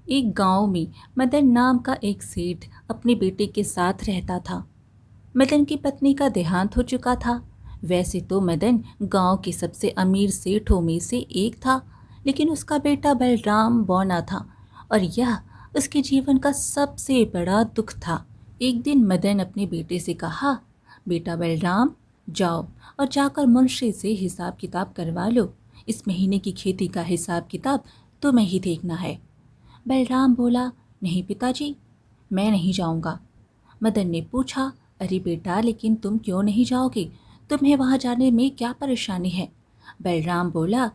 एक गांव में मदन नाम का एक सेठ अपने बेटे के साथ रहता था। मदन की पत्नी का देहांत हो चुका था। वैसे तो मदन गांव के सबसे अमीर सेठों में से एक था, लेकिन उसका बेटा बलराम बौना था और यह उसके जीवन का सबसे बड़ा दुख था। एक दिन मदन अपने बेटे से कहा, बेटा बलराम, जाओ और जाकर मुंशी से हिसाब किताब करवा लो। इस महीने की खेती का हिसाब किताब तुम्हें ही देखना है। बलराम बोला, नहीं पिताजी, मैं नहीं जाऊंगा। मदन ने पूछा, अरे बेटा, लेकिन तुम क्यों नहीं जाओगे? तुम्हें वहां जाने में क्या परेशानी है? बलराम बोला,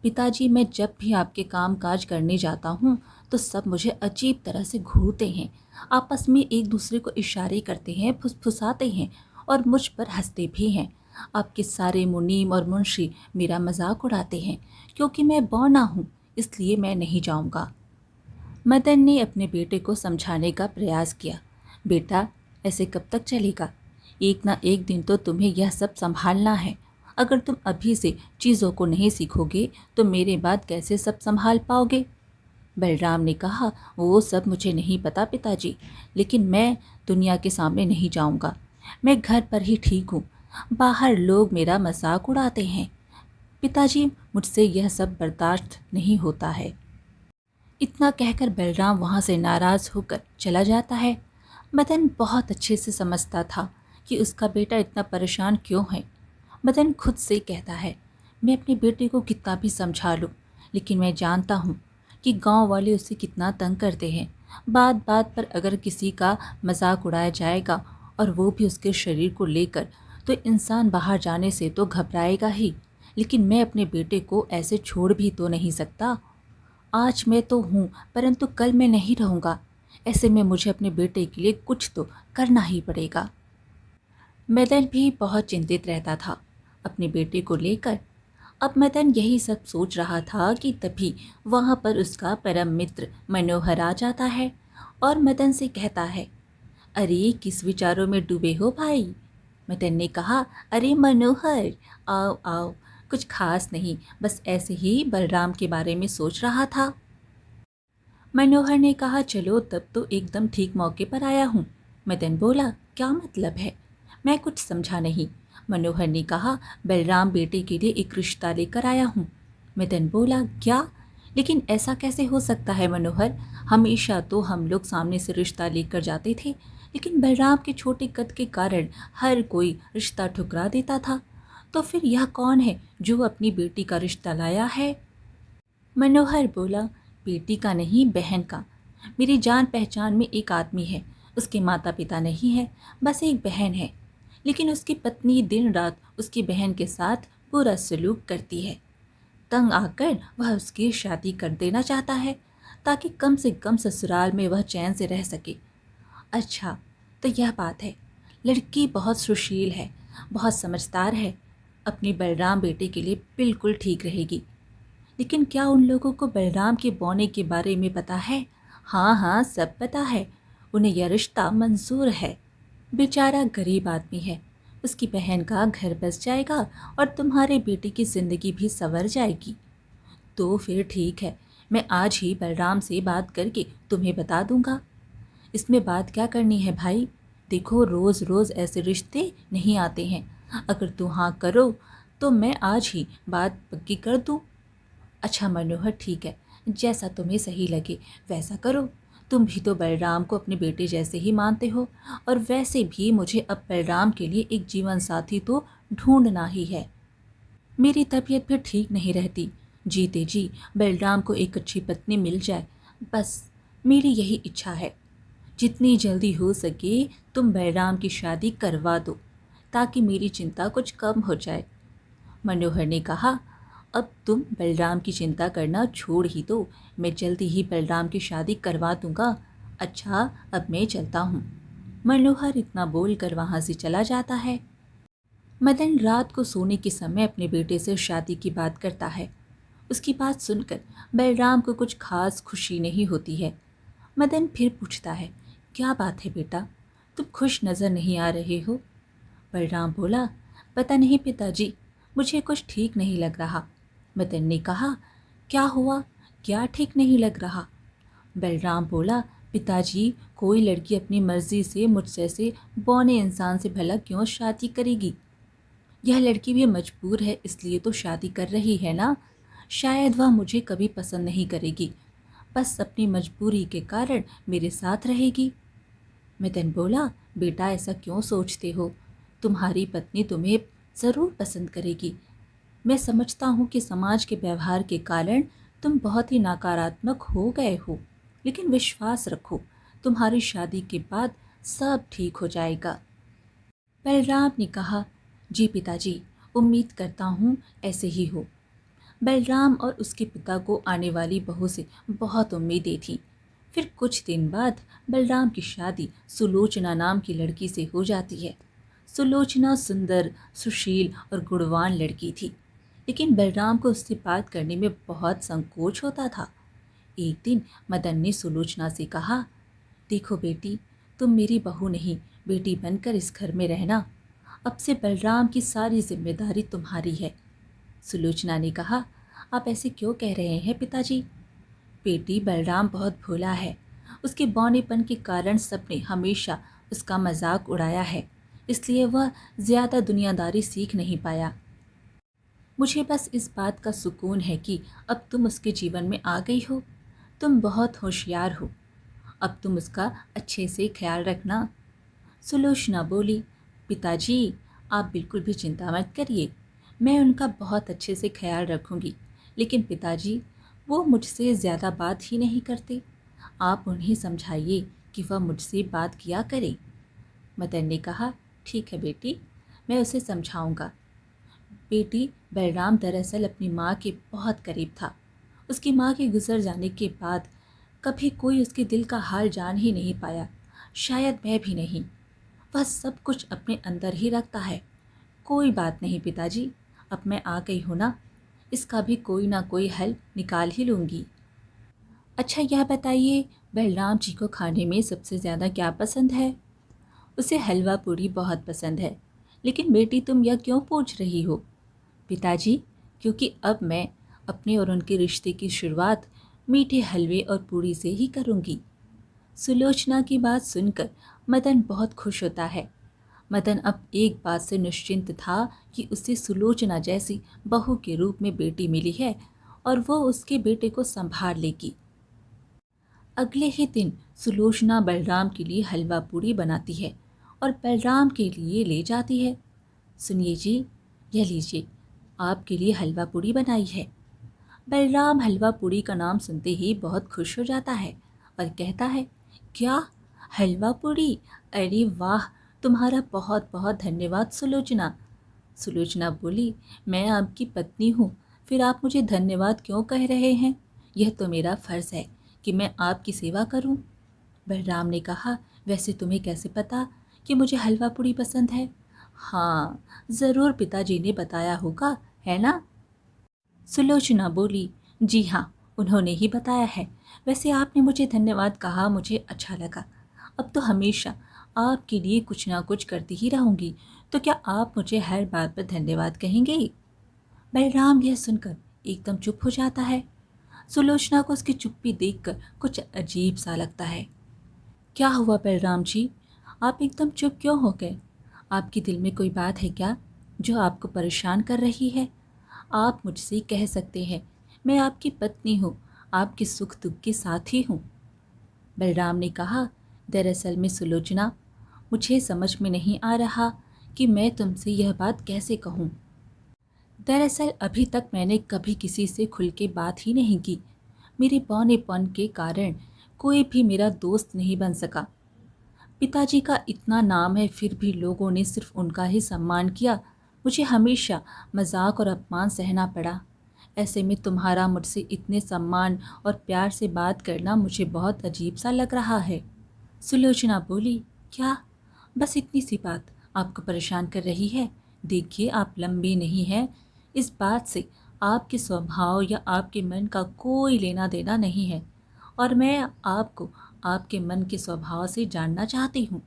पिताजी, मैं जब भी आपके काम काज करने जाता हूँ तो सब मुझे अजीब तरह से घूरते हैं। आपस में एक दूसरे को इशारे करते हैं, फुसफुसाते हैं और मुझ पर हंसते भी हैं। आपके सारे मुनीम और मुंशी मेरा मजाक उड़ाते हैं। क्योंकि मैं बौना हूँ, इसलिए मैं नहीं जाऊँगा। मदन ने अपने बेटे को समझाने का प्रयास किया, बेटा, ऐसे कब तक चलेगा? एक ना एक दिन तो तुम्हें यह सब संभालना है। अगर तुम अभी से चीज़ों को नहीं सीखोगे तो मेरे बाद कैसे सब संभाल पाओगे? बलराम ने कहा, वो सब मुझे नहीं पता पिताजी, लेकिन मैं दुनिया के सामने नहीं जाऊंगा। मैं घर पर ही ठीक हूँ। बाहर लोग मेरा मजाक उड़ाते हैं। पिताजी, मुझसे यह सब बर्दाश्त नहीं होता है। इतना कहकर बलराम वहाँ से नाराज़ होकर चला जाता है। मदन बहुत अच्छे से समझता था कि उसका बेटा इतना परेशान क्यों है। मदन खुद से कहता है, मैं अपने बेटे को कितना भी समझा लूँ, लेकिन मैं जानता हूँ कि गांव वाले उसे कितना तंग करते हैं। बात बात पर अगर किसी का मजाक उड़ाया जाएगा और वो भी उसके शरीर को लेकर, तो इंसान बाहर जाने से तो घबराएगा ही, लेकिन मैं अपने बेटे को ऐसे छोड़ भी तो नहीं सकता। आज मैं तो हूँ, परंतु कल मैं नहीं रहूँगा। ऐसे में मुझे अपने बेटे के लिए कुछ तो करना ही पड़ेगा। मदन भी बहुत चिंतित रहता था अपने बेटे को लेकर। अब मदन यही सब सोच रहा था कि तभी वहाँ पर उसका परम मित्र मनोहर आ जाता है और मदन से कहता है, अरे किस विचारों में डूबे हो भाई? मदन ने कहा, अरे मनोहर, आओ आओ, कुछ खास नहीं, बस ऐसे ही बलराम के बारे में सोच रहा था। मनोहर ने कहा, चलो तब तो एकदम ठीक मौके पर आया हूँ। मदन बोला, क्या मतलब है? मैं कुछ समझा नहीं। मनोहर ने कहा, बलराम बेटे के लिए एक रिश्ता लेकर आया हूँ। मदन बोला, क्या? लेकिन ऐसा कैसे हो सकता है मनोहर? हमेशा तो हम लोग सामने से रिश्ता लेकर जाते थे, लेकिन बलराम के छोटे कद के कारण हर कोई रिश्ता ठुकरा देता था। तो फिर यह कौन है जो अपनी बेटी का रिश्ता लाया है? मनोहर बोला, बेटी का नहीं, बहन का। मेरी जान पहचान में एक आदमी है। उसके माता पिता नहीं है, बस एक बहन है। लेकिन उसकी पत्नी दिन रात उसकी बहन के साथ बुरा सलूक करती है। तंग आकर वह उसकी शादी कर देना चाहता है, ताकि कम से कम ससुराल में वह चैन से रह सके। अच्छा, तो यह बात है। लड़की बहुत सुशील है, बहुत समझदार है। अपने बलराम बेटे के लिए बिल्कुल ठीक रहेगी। लेकिन क्या उन लोगों को बलराम के बौने के बारे में पता है? हाँ हाँ, सब पता है। उन्हें यह रिश्ता मंजूर है। बेचारा गरीब आदमी है। उसकी बहन का घर बस जाएगा और तुम्हारे बेटे की जिंदगी भी संवर जाएगी। तो फिर ठीक है, मैं आज ही बलराम से बात करके तुम्हें बता दूंगा। इसमें बात क्या करनी है भाई? देखो, रोज़ रोज़ ऐसे रिश्ते नहीं आते हैं। अगर तुम हाँ करो तो मैं आज ही बात पक्की कर दूँ। अच्छा मनोहर, ठीक है, जैसा तुम्हें सही लगे वैसा करो। तुम भी तो बलराम को अपने बेटे जैसे ही मानते हो, और वैसे भी मुझे अब बलराम के लिए एक जीवन साथी तो ढूंढना ही है। मेरी तबीयत भी ठीक नहीं रहती। जीते जी बलराम को एक अच्छी पत्नी मिल जाए, बस मेरी यही इच्छा है। जितनी जल्दी हो सके तुम बलराम की शादी करवा दो, ताकि मेरी चिंता कुछ कम हो जाए। मनोहर ने कहा, अब तुम बलराम की चिंता करना छोड़ ही दो। मैं जल्दी ही बलराम की शादी करवा दूंगा। अच्छा, अब मैं चलता हूँ। मनोहर इतना बोलकर वहाँ से चला जाता है। मदन रात को सोने के समय अपने बेटे से शादी की बात करता है। उसकी बात सुनकर बलराम को कुछ खास खुशी नहीं होती है। मदन फिर पूछता है, क्या बात है बेटा, तुम खुश नज़र नहीं आ रहे हो? बलराम बोला, पता नहीं पिताजी, मुझे कुछ ठीक नहीं लग रहा। मदन ने कहा, क्या हुआ? क्या ठीक नहीं लग रहा? बलराम बोला, पिताजी, कोई लड़की अपनी मर्जी से मुझ जैसे बौने इंसान से भला क्यों शादी करेगी? यह लड़की भी मजबूर है, इसलिए तो शादी कर रही है ना। शायद वह मुझे कभी पसंद नहीं करेगी, बस अपनी मजबूरी के कारण मेरे साथ रहेगी। मितन बोला, बेटा ऐसा क्यों सोचते हो? तुम्हारी पत्नी तुम्हें ज़रूर पसंद करेगी। मैं समझता हूँ कि समाज के व्यवहार के कारण तुम बहुत ही नकारात्मक हो गए हो, लेकिन विश्वास रखो, तुम्हारी शादी के बाद सब ठीक हो जाएगा। बलराम ने कहा, जी पिताजी, उम्मीद करता हूँ ऐसे ही हो। बलराम और उसके पिता को आने वाली बहू से बहुत उम्मीदें थीं। फिर कुछ दिन बाद बलराम की शादी सुलोचना नाम की लड़की से हो जाती है। सुलोचना सुंदर, सुशील और गुणवान लड़की थी, लेकिन बलराम को उससे बात करने में बहुत संकोच होता था। एक दिन मदन ने सुलोचना से कहा, देखो बेटी, तुम मेरी बहू नहीं, बेटी बनकर इस घर में रहना। अब से बलराम की सारी जिम्मेदारी तुम्हारी है। सुलोचना ने कहा, आप ऐसे क्यों कह रहे हैं पिताजी? बेटी, बलराम बहुत भोला है। उसके बौनेपन के कारण सबने हमेशा उसका मजाक उड़ाया है, इसलिए वह ज़्यादा दुनियादारी सीख नहीं पाया। मुझे बस इस बात का सुकून है कि अब तुम उसके जीवन में आ गई हो। तुम बहुत होशियार हो, अब तुम उसका अच्छे से ख्याल रखना। सुलोचना बोली, पिताजी, आप बिल्कुल भी चिंता मत करिए, मैं उनका बहुत अच्छे से ख्याल रखूंगी। लेकिन पिताजी, वो मुझसे ज़्यादा बात ही नहीं करते। आप उन्हें समझाइए कि वह मुझसे बात किया करे। मदन ने कहा, ठीक है बेटी, मैं उसे समझाऊंगा। बेटी, बलराम दरअसल अपनी माँ के बहुत करीब था। उसकी माँ के गुजर जाने के बाद कभी कोई उसके दिल का हाल जान ही नहीं पाया, शायद मैं भी नहीं। वह सब कुछ अपने अंदर ही रखता है। कोई बात नहीं पिताजी, अब मैं आ गई हूँ ना, इसका भी कोई ना कोई हल निकाल ही लूँगी। अच्छा यह बताइए, बलराम जी को खाने में सबसे ज़्यादा क्या पसंद है? उसे हलवा पूड़ी बहुत पसंद है। लेकिन बेटी, तुम यह क्यों पूछ रही हो? पिताजी, क्योंकि अब मैं अपने और उनके रिश्ते की शुरुआत मीठे हलवे और पूड़ी से ही करूँगी। सुलोचना की बात सुनकर मदन बहुत खुश होता है। मदन अब एक बात से निश्चिंत था कि उसे सुलोचना जैसी बहू के रूप में बेटी मिली है और वो उसके बेटे को संभाल लेगी। अगले ही दिन सुलोचना बलराम के लिए हलवा पूड़ी बनाती है और बलराम के लिए ले जाती है। सुनिए जी, यह लीजिए, आपके लिए हलवा पूड़ी बनाई है। बलराम हलवा पूड़ी का नाम सुनते ही बहुत खुश हो जाता है और कहता है, क्या, हलवा पूड़ी? अरे वाह, तुम्हारा बहुत बहुत धन्यवाद सुलोचना। सुलोचना बोली, मैं आपकी पत्नी हूँ, फिर आप मुझे धन्यवाद क्यों कह रहे हैं? यह तो मेरा फ़र्ज़ है कि मैं आपकी सेवा करूँ। बलराम ने कहा, वैसे तुम्हें कैसे पता कि मुझे हलवा पूड़ी पसंद है? हाँ, ज़रूर पिताजी ने बताया होगा, है ना? सुलोचना बोली, जी हाँ, उन्होंने ही बताया है। वैसे आपने मुझे धन्यवाद कहा, मुझे अच्छा लगा। अब तो हमेशा आपके लिए कुछ ना कुछ करती ही रहूँगी, तो क्या आप मुझे हर बात पर धन्यवाद कहेंगे? बलराम यह सुनकर एकदम चुप हो जाता है। सुलोचना को उसकी चुप्पी देखकर कुछ अजीब सा लगता है। क्या हुआ बलराम जी, आप एकदम चुप क्यों हो गए? आपके दिल में कोई बात है क्या जो आपको परेशान कर रही है? आप मुझसे कह सकते हैं, मैं आपकी पत्नी हूँ, आपके सुख दुख के साथी हूँ। बलराम ने कहा, दरअसल में सुलोचना, मुझे समझ में नहीं आ रहा कि मैं तुमसे यह बात कैसे कहूँ। दरअसल अभी तक मैंने कभी किसी से खुल के बात ही नहीं की। मेरे बौनेपन के कारण कोई भी मेरा दोस्त नहीं बन सका। पिताजी का इतना नाम है, फिर भी लोगों ने सिर्फ उनका ही सम्मान किया। मुझे हमेशा मजाक और अपमान सहना पड़ा। ऐसे में तुम्हारा मुझसे इतने सम्मान और प्यार से बात करना मुझे बहुत अजीब सा लग रहा है। सुलोचना बोली, क्या, बस इतनी सी बात आपको परेशान कर रही है? देखिए, आप लंबे नहीं हैं, इस बात से आपके स्वभाव या आपके मन का कोई लेना देना नहीं है, और मैं आपको आपके मन के स्वभाव से जानना चाहती हूँ।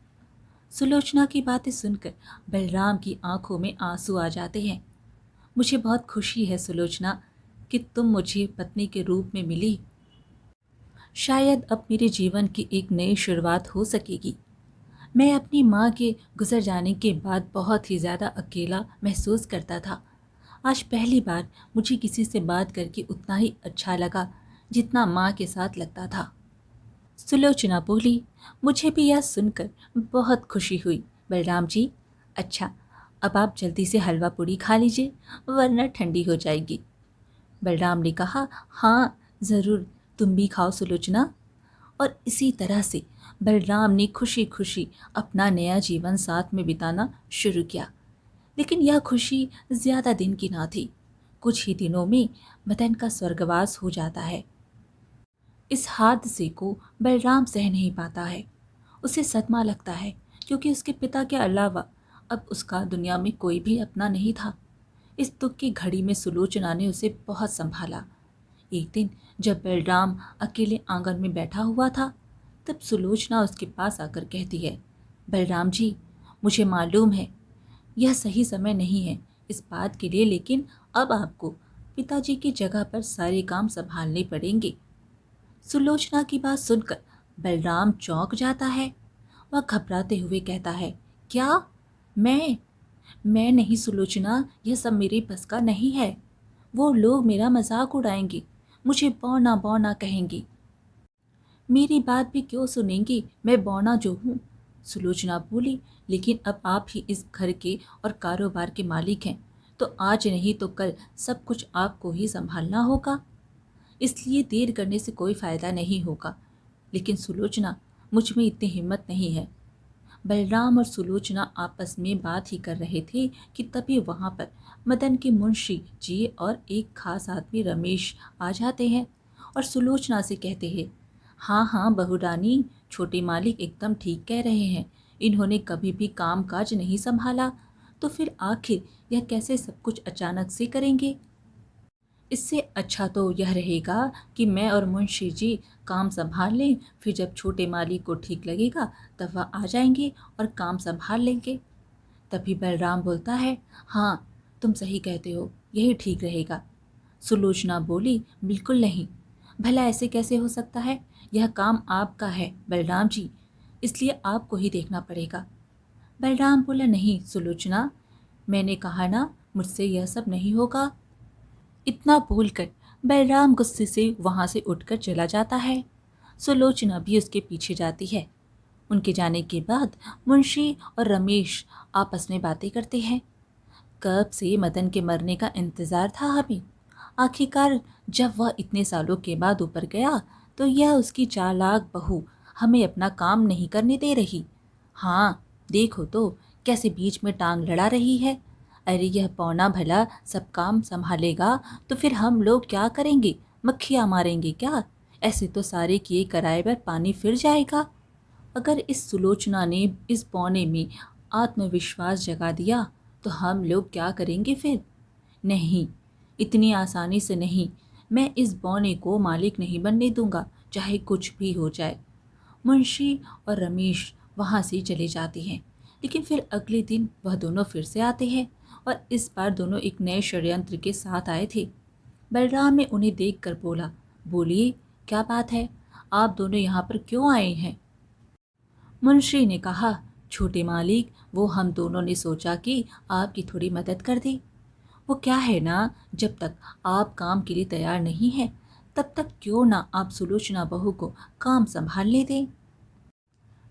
सुलोचना की बातें सुनकर बलराम की आंखों में आंसू आ जाते हैं। मुझे बहुत खुशी है सुलोचना कि तुम मुझे पत्नी के रूप में मिली। शायद अब मेरे जीवन की एक नई शुरुआत हो सकेगी। मैं अपनी माँ के गुजर जाने के बाद बहुत ही ज़्यादा अकेला महसूस करता था। आज पहली बार मुझे किसी से बात करके उतना ही अच्छा लगा जितना माँ के साथ लगता था। सुलोचना बोली, मुझे भी यह सुनकर बहुत खुशी हुई। बलराम जी, अच्छा, अब आप जल्दी से हलवा पूड़ी खा लीजिए वरना ठंडी हो जाएगी। बलराम ने कहा, हाँ ज़रूर, तुम भी खाओ सुलोचना। और इसी तरह से बलराम ने खुशी खुशी अपना नया जीवन साथ में बिताना शुरू किया। लेकिन यह खुशी ज़्यादा दिन की ना थी। कुछ ही दिनों में मदन का स्वर्गवास हो जाता है। इस हादसे को बलराम सह नहीं पाता है। उसे सदमा लगता है क्योंकि उसके पिता के अलावा अब उसका दुनिया में कोई भी अपना नहीं था। इस दुख की घड़ी में सुलोचना ने उसे बहुत संभाला। एक दिन जब बलराम अकेले आंगन में बैठा हुआ था, तब सुलोचना उसके पास आकर कहती है, बलराम जी, मुझे मालूम है यह सही समय नहीं है इस बात के लिए, लेकिन अब आपको पिताजी की जगह पर सारे काम संभालने पड़ेंगे। सुलोचना की बात सुनकर बलराम चौंक जाता है। वह घबराते हुए कहता है, क्या? मैं नहीं सुलोचना, यह सब मेरे बस का नहीं है। वो लोग मेरा मजाक उड़ाएंगे, मुझे बौना बौना कहेंगी। मेरी बात भी क्यों सुनेंगी, मैं बौना जो हूँ। सुलोचना बोली, लेकिन अब आप ही इस घर के और कारोबार के मालिक हैं, तो आज नहीं तो कल सब कुछ आपको ही संभालना होगा, इसलिए देर करने से कोई फ़ायदा नहीं होगा। लेकिन सुलोचना, मुझ में इतनी हिम्मत नहीं है। बलराम और सुलोचना आपस में बात ही कर रहे थे कि तभी वहाँ पर मदन के मुंशी जी और एक खास आदमी रमेश आ जाते हैं और सुलोचना से कहते हैं, हाँ हाँ बहू रानी, छोटे मालिक एकदम ठीक कह रहे हैं। इन्होंने कभी भी काम काज नहीं संभाला, तो फिर आखिर यह कैसे सब कुछ अचानक से करेंगे। इससे अच्छा तो यह रहेगा कि मैं और मुंशी जी काम संभाल लें, फिर जब छोटे माली को ठीक लगेगा तब वह आ जाएंगे और काम संभाल लेंगे। तभी बलराम बोलता है, हाँ तुम सही कहते हो, यही ठीक रहेगा। सुलोचना बोली, बिल्कुल नहीं, भला ऐसे कैसे हो सकता है, यह काम आपका है बलराम जी, इसलिए आपको ही देखना पड़ेगा। बलराम बोला, नहीं सुलोचना, मैंने कहा ना मुझसे यह सब नहीं होगा। इतना बोलकर बलराम गुस्से से वहां से उठकर चला जाता है। सुलोचना भी उसके पीछे जाती है। उनके जाने के बाद मुंशी और रमेश आपस में बातें करते हैं। कब से मदन के मरने का इंतजार था हमें। आखिरकार जब वह इतने सालों के बाद ऊपर गया तो यह उसकी चालाक बहू हमें अपना काम नहीं करने दे रही। हाँ देखो तो कैसे बीच में टांग लड़ा रही है। अरे यह पौना भला सब काम संभालेगा तो फिर हम लोग क्या करेंगे, मक्खियाँ मारेंगे क्या? ऐसे तो सारे किए कराए पर पानी फिर जाएगा। अगर इस सुलोचना ने इस पौने में आत्मविश्वास जगा दिया तो हम लोग क्या करेंगे फिर? नहीं, इतनी आसानी से नहीं। मैं इस बौने को मालिक नहीं बनने दूंगा, चाहे कुछ भी हो जाए। मुंशी और रमेश वहाँ से चले जाते हैं। लेकिन फिर अगले दिन वह दोनों फिर से आते हैं और इस बार दोनों एक नए षड्यंत्र के साथ आए थे। बलराम ने उन्हें देखकर बोला, बोलिए क्या बात है, आप दोनों यहाँ पर क्यों आए हैं? मुंशी ने कहा, छोटे मालिक, वो हम दोनों ने सोचा कि आपकी थोड़ी मदद कर दें। वो क्या है ना, जब तक आप काम के लिए तैयार नहीं हैं तब तक क्यों ना आप सुलोचना बहू को काम संभालने दें।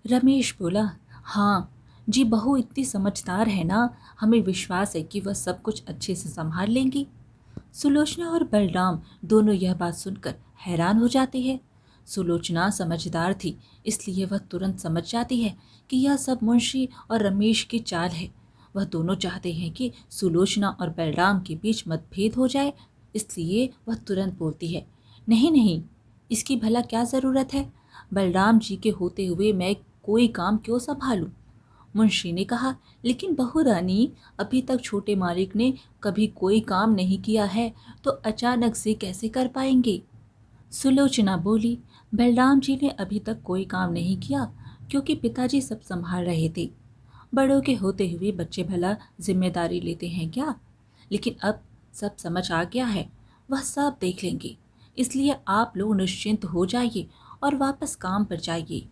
रमेश बोला, हाँ जी, बहू इतनी समझदार है ना, हमें विश्वास है कि वह सब कुछ अच्छे से संभाल लेंगी। सुलोचना और बलराम दोनों यह बात सुनकर हैरान हो जाते हैं। सुलोचना समझदार थी, इसलिए वह तुरंत समझ जाती है कि यह सब मुंशी और रमेश की चाल है। वह दोनों चाहते हैं कि सुलोचना और बलराम के बीच मतभेद हो जाए, इसलिए वह तुरंत बोलती है, नहीं नहीं, इसकी भला क्या ज़रूरत है, बलराम जी के होते हुए मैं कोई काम क्यों संभालूं। मुंशी ने कहा, लेकिन बहू रानी, अभी तक छोटे मालिक ने कभी कोई काम नहीं किया है, तो अचानक से कैसे कर पाएंगे। सुलोचना बोली, बलराम जी ने अभी तक कोई काम नहीं किया क्योंकि पिताजी सब संभाल रहे थे। बड़ों के होते हुए बच्चे भला जिम्मेदारी लेते हैं क्या? लेकिन अब सब समझ आ गया है, वह सब देख लेंगे, इसलिए आप लोग निश्चिंत हो जाइए और वापस काम पर जाइए।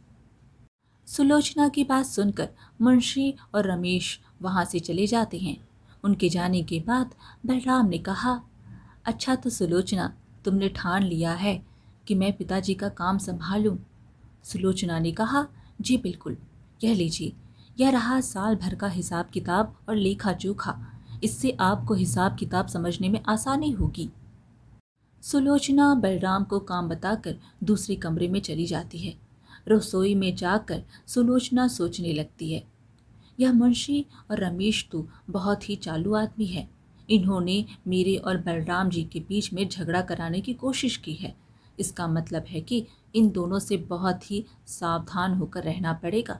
सुलोचना की बात सुनकर मुंशी और रमेश वहां से चले जाते हैं। उनके जाने के बाद बलराम ने कहा, अच्छा तो सुलोचना, तुमने ठान लिया है कि मैं पिताजी का काम संभालूं? सुलोचना ने कहा, जी बिल्कुल। यह लीजिए, यह रहा साल भर का हिसाब किताब और लेखा जोखा। इससे आपको हिसाब किताब समझने में आसानी होगी। सुलोचना बलराम को काम बताकर दूसरे कमरे में चली जाती है। रसोई में जाकर सुलोचना सोचने लगती है, यह मुंशी और रमेश तो बहुत ही चालू आदमी है। इन्होंने मेरे और बलराम जी के बीच में झगड़ा कराने की कोशिश की है। इसका मतलब है कि इन दोनों से बहुत ही सावधान होकर रहना पड़ेगा।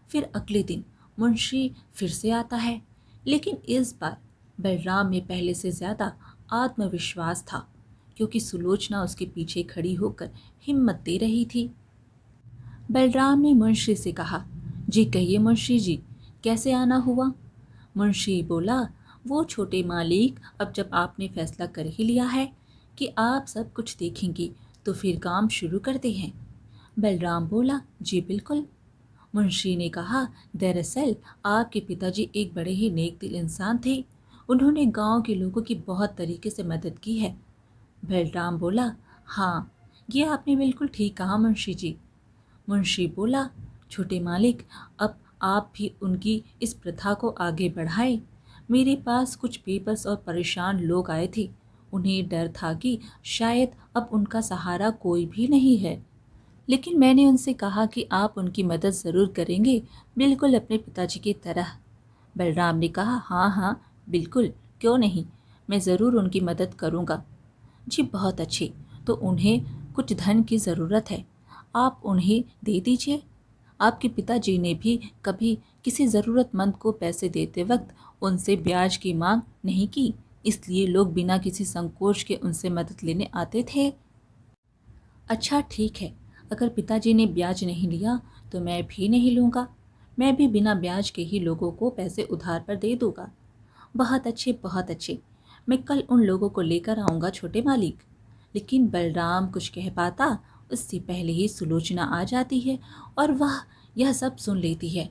फिर अगले दिन मुंशी फिर से आता है, लेकिन इस बार बलराम में पहले से ज़्यादा आत्मविश्वास था, क्योंकि सुलोचना उसके पीछे खड़ी होकर हिम्मत दे रही थी। बलराम ने मुंशी से कहा, जी कहिए मुंशी जी, कैसे आना हुआ? मुंशी बोला, वो छोटे मालिक, अब जब आपने फैसला कर ही लिया है कि आप सब कुछ देखेंगे तो फिर काम शुरू करते हैं। बलराम बोला, जी बिल्कुल। मुंशी ने कहा, दरअसल आपके पिताजी एक बड़े ही नेक दिल इंसान थे। उन्होंने गांव के लोगों की बहुत तरीके से मदद की है। बलराम बोला, हाँ, ये आपने बिल्कुल ठीक कहा मुंशी जी। मुंशी बोला, छोटे मालिक, अब आप भी उनकी इस प्रथा को आगे बढ़ाएं। मेरे पास कुछ बेबस और परेशान लोग आए थे। उन्हें डर था कि शायद अब उनका सहारा कोई भी नहीं है, लेकिन मैंने उनसे कहा कि आप उनकी मदद ज़रूर करेंगे, बिल्कुल अपने पिताजी की तरह। बलराम ने कहा, हाँ हाँ बिल्कुल, क्यों नहीं, मैं ज़रूर उनकी मदद करूँगा। जी बहुत अच्छे, तो उन्हें कुछ धन की ज़रूरत है, आप उन्हें दे दीजिए। आपके पिताजी ने भी कभी किसी ज़रूरतमंद को पैसे देते वक्त उनसे ब्याज की मांग नहीं की, इसलिए लोग बिना किसी संकोच के उनसे मदद लेने आते थे। अच्छा ठीक है, अगर पिताजी ने ब्याज नहीं लिया तो मैं भी नहीं लूँगा। मैं भी बिना ब्याज के ही लोगों को पैसे उधार पर दे दूँगा। बहुत अच्छे, बहुत अच्छे, मैं कल उन लोगों को लेकर आऊँगा छोटे मालिक। लेकिन बलराम कुछ कह पाता उससे पहले ही सुलोचना आ जाती है और वह यह सब सुन लेती है।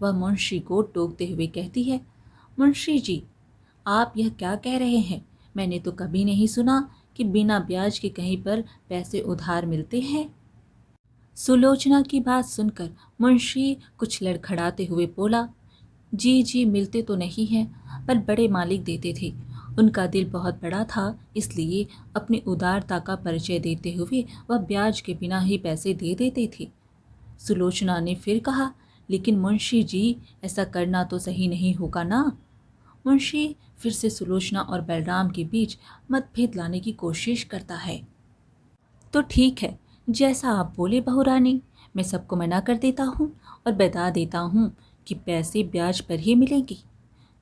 वह मुंशी को टोकते हुए कहती है, मुंशी जी, आप यह क्या कह रहे हैं? मैंने तो कभी नहीं सुना कि बिना ब्याज के कहीं पर पैसे उधार मिलते हैं। सुलोचना की बात सुनकर मुंशी कुछ लड़खड़ाते हुए बोला, जी जी मिलते तो नहीं हैं, पर बड़े मालिक देते थे। उनका दिल बहुत बड़ा था, इसलिए अपनी उदारता का परिचय देते हुए वह ब्याज के बिना ही पैसे दे देते थे। सुलोचना ने फिर कहा, लेकिन मुंशी जी, ऐसा करना तो सही नहीं होगा ना? मुंशी फिर से सुलोचना और बलराम के बीच मतभेद लाने की कोशिश करता है। तो ठीक है, जैसा आप बोले बहू रानी, मैं सबको मना कर देता हूँ और बता देता हूँ कि पैसे ब्याज पर ही मिलेंगे।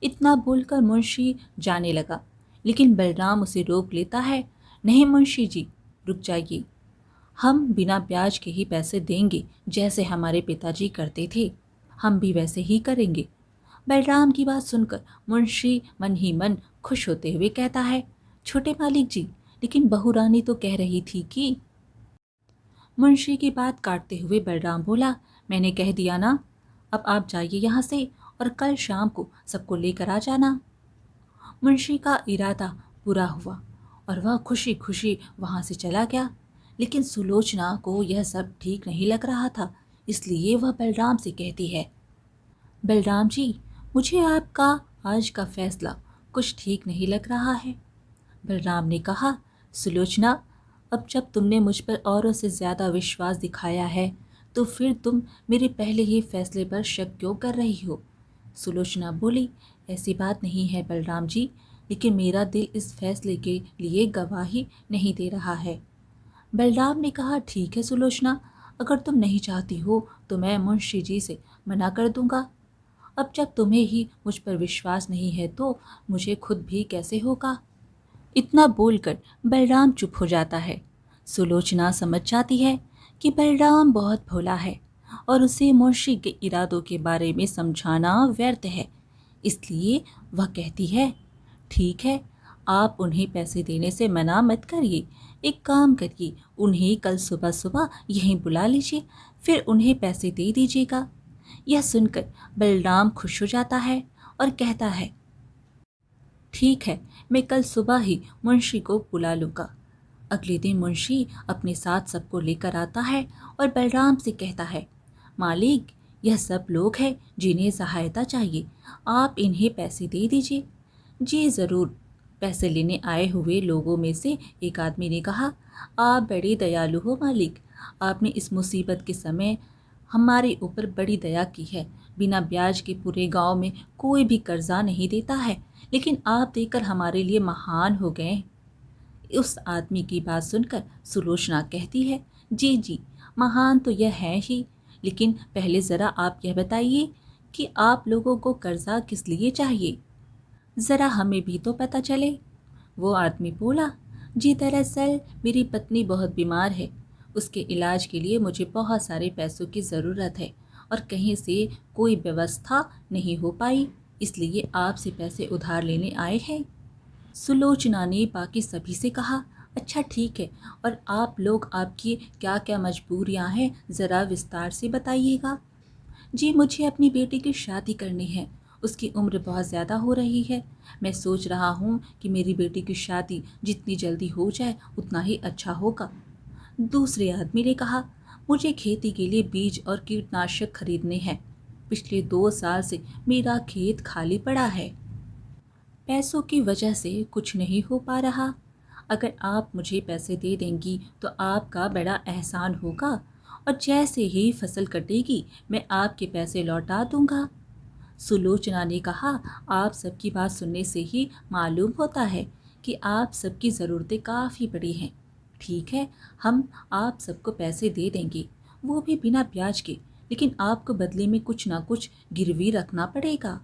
इतना बोलकर मुंशी जाने लगा, लेकिन बलराम उसे रोक लेता है। नहीं मुंशी जी, रुक जाइए, हम बिना ब्याज के ही पैसे देंगे, जैसे हमारे पिताजी करते थे, हम भी वैसे ही करेंगे। बलराम की बात सुनकर मुंशी मन ही मन खुश होते हुए कहता है, छोटे मालिक जी, लेकिन बहू रानी तो कह रही थी कि। मुंशी की बात काटते हुए बलराम बोला, मैंने कह दिया ना, अब आप जाइए यहाँ से और कल शाम को सबको लेकर आ जाना। मुंशी का इरादा पूरा हुआ और वह खुशी खुशी वहाँ से चला गया, लेकिन सुलोचना को यह सब ठीक नहीं लग रहा था, इसलिए वह बलराम से कहती है, बलराम जी, मुझे आपका आज का फैसला कुछ ठीक नहीं लग रहा है। बलराम ने कहा, सुलोचना, अब जब तुमने मुझ पर औरों से ज़्यादा विश्वास दिखाया है तो फिर तुम मेरे पहले ही फैसले पर शक क्यों कर रही हो? सुलोचना बोली, ऐसी बात नहीं है बलराम जी, लेकिन मेरा दिल इस फैसले के लिए गवाही नहीं दे रहा है। बलराम ने कहा, ठीक है सुलोचना, अगर तुम नहीं चाहती हो तो मैं मुंशी जी से मना कर दूंगा। अब जब तुम्हें ही मुझ पर विश्वास नहीं है तो मुझे खुद भी कैसे होगा? इतना बोलकर बलराम चुप हो जाता है। सुलोचना समझ जाती है कि बलराम बहुत भोला है और उसे मुंशी के इरादों के बारे में समझाना व्यर्थ है, इसलिए वह कहती है, ठीक है, आप उन्हें पैसे देने से मना मत करिए, एक काम करिए, उन्हें कल सुबह सुबह यहीं बुला लीजिए, फिर उन्हें पैसे दे दीजिएगा। यह सुनकर बलराम खुश हो जाता है और कहता है, ठीक है, मैं कल सुबह ही मुंशी को बुला लूँगा। अगले दिन मुंशी अपने साथ सबको लेकर आता है और बलराम से कहता है, मालिक, यह सब लोग हैं जिन्हें सहायता चाहिए, आप इन्हें पैसे दे दीजिए। जी ज़रूर। पैसे लेने आए हुए लोगों में से एक आदमी ने कहा, आप बड़े दयालु हो मालिक, आपने इस मुसीबत के समय हमारे ऊपर बड़ी दया की है। बिना ब्याज के पूरे गांव में कोई भी कर्जा नहीं देता है, लेकिन आप देकर हमारे लिए महान हो गए। उस आदमी की बात सुनकर सुलोचना कहती है, जी जी, महान तो यह है ही, लेकिन पहले ज़रा आप यह बताइए कि आप लोगों को कर्जा किस लिए चाहिए, ज़रा हमें भी तो पता चले। वो आदमी बोला, जी दरअसल मेरी पत्नी बहुत बीमार है, उसके इलाज के लिए मुझे बहुत सारे पैसों की ज़रूरत है और कहीं से कोई व्यवस्था नहीं हो पाई, इसलिए आपसे पैसे उधार लेने आए हैं। सुलोचना ने बाकी सभी से कहा, अच्छा ठीक है, और आप लोग, आपकी क्या क्या मजबूरियां हैं, ज़रा विस्तार से बताइएगा। जी मुझे अपनी बेटी की शादी करनी है, उसकी उम्र बहुत ज़्यादा हो रही है। मैं सोच रहा हूँ कि मेरी बेटी की शादी जितनी जल्दी हो जाए उतना ही अच्छा होगा। दूसरे आदमी ने कहा, मुझे खेती के लिए बीज और कीटनाशक खरीदने हैं। पिछले 2 साल से मेरा खेत खाली पड़ा है, पैसों की वजह से कुछ नहीं हो पा रहा। अगर आप मुझे पैसे दे देंगी तो आपका बड़ा एहसान होगा, और जैसे ही फसल कटेगी मैं आपके पैसे लौटा दूंगा। सुलोचना ने कहा, आप सबकी बात सुनने से ही मालूम होता है कि आप सबकी ज़रूरतें काफ़ी बड़ी हैं। ठीक है, हम आप सबको पैसे दे देंगे, वो भी बिना ब्याज के, लेकिन आपको बदले में कुछ ना कुछ गिरवी रखना पड़ेगा।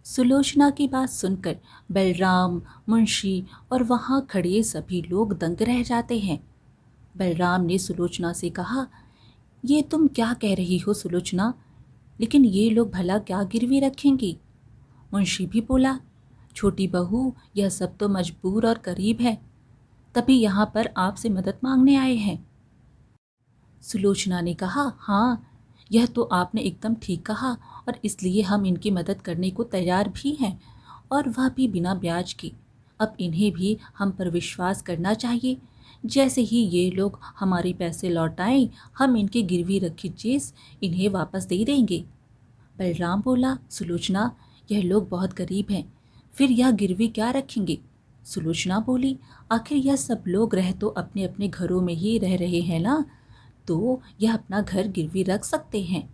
सुलोचना की बात सुनकर बलराम, मुंशी और वहाँ खड़े सभी लोग दंग रह जाते हैं। बलराम ने सुलोचना से कहा, ये तुम क्या कह रही हो सुलोचना, लेकिन ये लोग भला क्या गिरवी रखेंगी। मुंशी भी बोला, छोटी बहू, यह सब तो मजबूर और गरीब है, तभी यहाँ पर आपसे मदद मांगने आए हैं। सुलोचना ने कहा, हाँ, यह तो आपने एकदम ठीक कहा, और इसलिए हम इनकी मदद करने को तैयार भी हैं, और वह भी बिना ब्याज की। अब इन्हें भी हम पर विश्वास करना चाहिए। जैसे ही ये लोग हमारे पैसे लौटाएं, हम इनकी गिरवी रखी चीज़ इन्हें वापस दे देंगे। बलराम बोला, सुलोचना, यह लोग बहुत गरीब हैं, फिर यह गिरवी क्या रखेंगे। सुलोचना बोली, आखिर यह सब लोग रह तो अपने अपने घरों में ही रह रहे हैं ना, तो यह अपना घर गिरवी रख सकते हैं।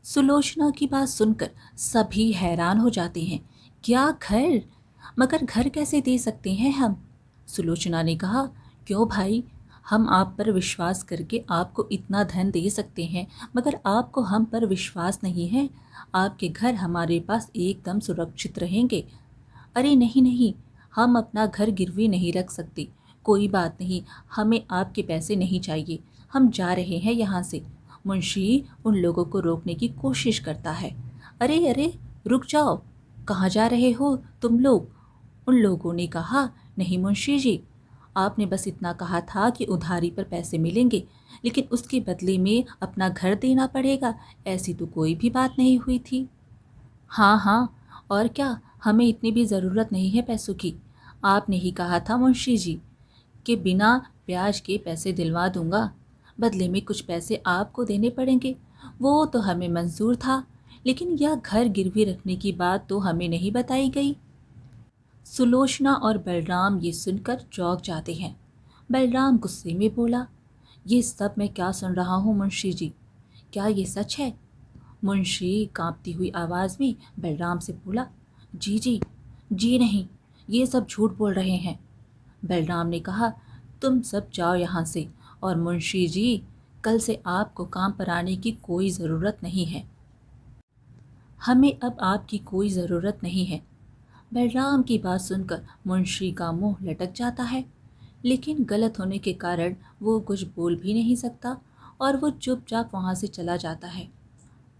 सुलोचना की बात सुनकर सभी हैरान हो जाते हैं, क्या घर, मगर घर कैसे दे सकते हैं हम। सुलोचना ने कहा, क्यों भाई, हम आप पर विश्वास करके आपको इतना धन दे सकते हैं, मगर आपको हम पर विश्वास नहीं है। आपके घर हमारे पास एकदम सुरक्षित रहेंगे। अरे नहीं नहीं, हम अपना घर गिरवी नहीं रख सकते। कोई बात नहीं, हमें आपके पैसे नहीं चाहिए, हम जा रहे हैं यहाँ से। मुंशी उन लोगों को रोकने की कोशिश करता है। अरे अरे, रुक जाओ, कहाँ जा रहे हो तुम लोग। उन लोगों ने कहा, नहीं मुंशी जी, आपने बस इतना कहा था कि उधारी पर पैसे मिलेंगे, लेकिन उसके बदले में अपना घर देना पड़ेगा, ऐसी तो कोई भी बात नहीं हुई थी। हाँ हाँ, और क्या, हमें इतनी भी ज़रूरत नहीं है पैसों की। आपने ही कहा था मुंशी जी कि बिना ब्याज के पैसे दिलवा दूंगा, बदले में कुछ पैसे आपको देने पड़ेंगे। वो तो हमें मंजूर था, लेकिन यह घर गिरवी रखने की बात तो हमें नहीं बताई गई। सुलोचना और बलराम ये सुनकर चौंक जाते हैं। बलराम गुस्से में बोला, ये सब मैं क्या सुन रहा हूँ मुंशी जी, क्या ये सच है। मुंशी कांपती हुई आवाज़ में बलराम से बोला, जी जी, जी नहीं, ये सब झूठ बोल रहे हैं। बलराम ने कहा, तुम सब जाओ यहाँ से, और मुंशी जी, कल से आपको काम पर आने की कोई ज़रूरत नहीं है। हमें अब आपकी कोई ज़रूरत नहीं है। बलराम की बात सुनकर मुंशी का मुंह लटक जाता है, लेकिन गलत होने के कारण वो कुछ बोल भी नहीं सकता, और वो चुपचाप वहाँ से चला जाता है।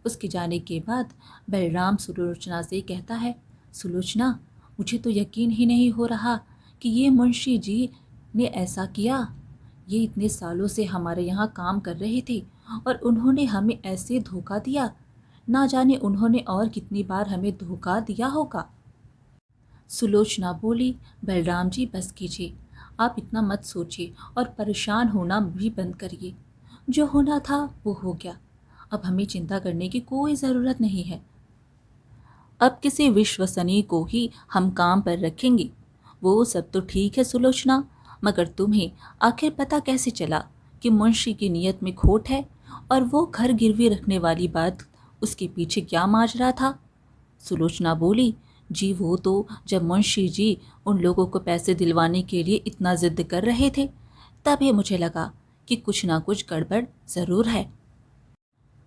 उसके जाने के बाद बलराम सुलोचना से कहता है, सुलोचना, मुझे तो यकीन ही नहीं हो रहा कि ये मुंशी जी ने ऐसा किया? ये इतने सालों से हमारे यहाँ काम कर रहे थे और उन्होंने हमें ऐसे धोखा दिया। ना जाने उन्होंने और कितनी बार हमें धोखा दिया होगा। सुलोचना बोली, बलराम जी बस कीजिए, आप इतना मत सोचिए और परेशान होना भी बंद करिए। जो होना था वो हो गया, अब हमें चिंता करने की कोई ज़रूरत नहीं है। अब किसी विश्वसनीय को ही हम काम पर रखेंगे। वो सब तो ठीक है सुलोचना, मगर तुम्हें आखिर पता कैसे चला कि मुंशी की नीयत में खोट है और वो घर गिरवी रखने वाली बात, उसके पीछे क्या माजरा था? सुलोचना बोली, जी वो तो जब मुंशी जी उन लोगों को पैसे दिलवाने के लिए इतना जिद कर रहे थे, तभी मुझे लगा कि कुछ ना कुछ गड़बड़ ज़रूर है।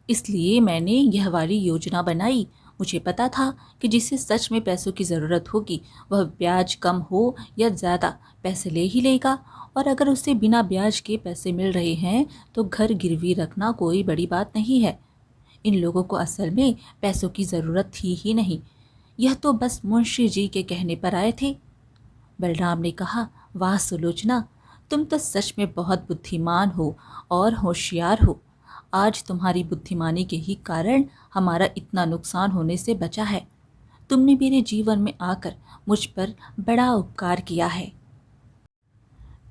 इसलिए मैंने यह वाली योजना बनाई। मुझे पता था कि जिसे सच में पैसों की ज़रूरत होगी वह ब्याज कम हो या ज़्यादा पैसे ले ही लेगा, और अगर उसे बिना ब्याज के पैसे मिल रहे हैं तो घर गिरवी रखना कोई बड़ी बात नहीं है। इन लोगों को असल में पैसों की ज़रूरत थी ही नहीं, यह तो बस मुंशी जी के कहने पर आए थे। बलराम ने कहा, वाह सुलोचना, तुम तो सच में बहुत बुद्धिमान हो और होशियार हो। आज तुम्हारी बुद्धिमानी के ही कारण हमारा इतना नुकसान होने से बचा है। तुमने मेरे जीवन में आकर मुझ पर बड़ा उपकार किया है।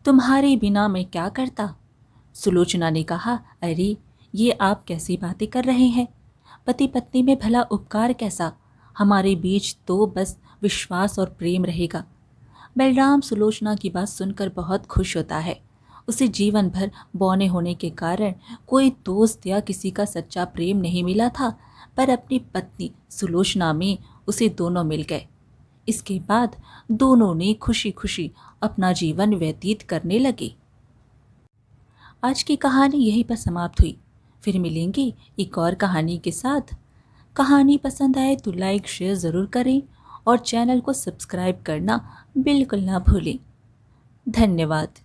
तुम्हारे बिना मैं क्या करता? सुलोचना ने कहा, अरे ये आप कैसी बातें कर रहे हैं? पति पत्नी में भला उपकार कैसा? हमारे बीच तो बस विश्वास और प्रेम रहेगा। बलराम सुलोचना की बात सुनकर बहुत खुश होता है। उसे जीवन भर बौने होने के कारण कोई दोस्त या किसी का सच्चा प्रेम नहीं मिला था, पर अपनी पत्नी सुलोचना में उसे दोनों मिल गए। इसके बाद दोनों ने खुशी खुशी अपना जीवन व्यतीत करने लगे। आज की कहानी यहीं पर समाप्त हुई। फिर मिलेंगे एक और कहानी के साथ। कहानी पसंद आए तो लाइक शेयर ज़रूर करें और चैनल को सब्सक्राइब करना बिल्कुल ना भूलें। धन्यवाद।